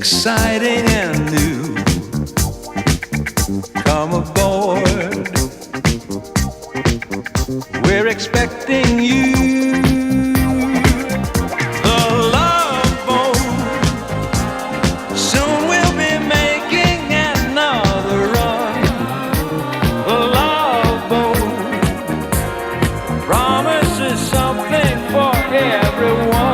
exciting and new. Come aboard, we're expecting you. The Love Boat, soon we'll be making another run. The Love Boat promises something for everyone.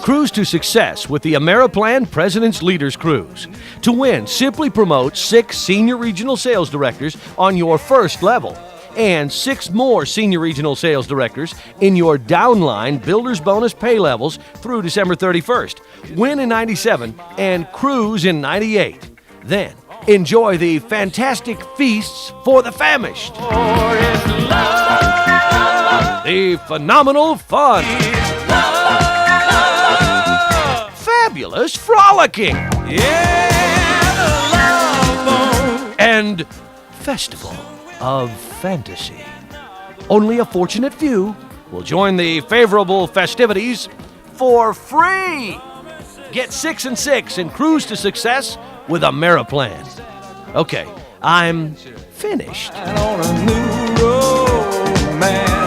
Cruise to success with the AmeriPlan President's Leaders Cruise. To win, simply promote 6 senior regional sales directors on your first level and 6 more senior regional sales directors in your downline Builder's Bonus pay levels through December 31st. Win in 97 and cruise in 98. Then, enjoy the fantastic feasts for the famished. The phenomenal fun. Fabulous frolicking. And festival of fantasy. Only a fortunate few will join the favorable festivities for free. Get 6 and 6 and cruise to success with AmeriPlan. Okay, I'm finished. On a new romance.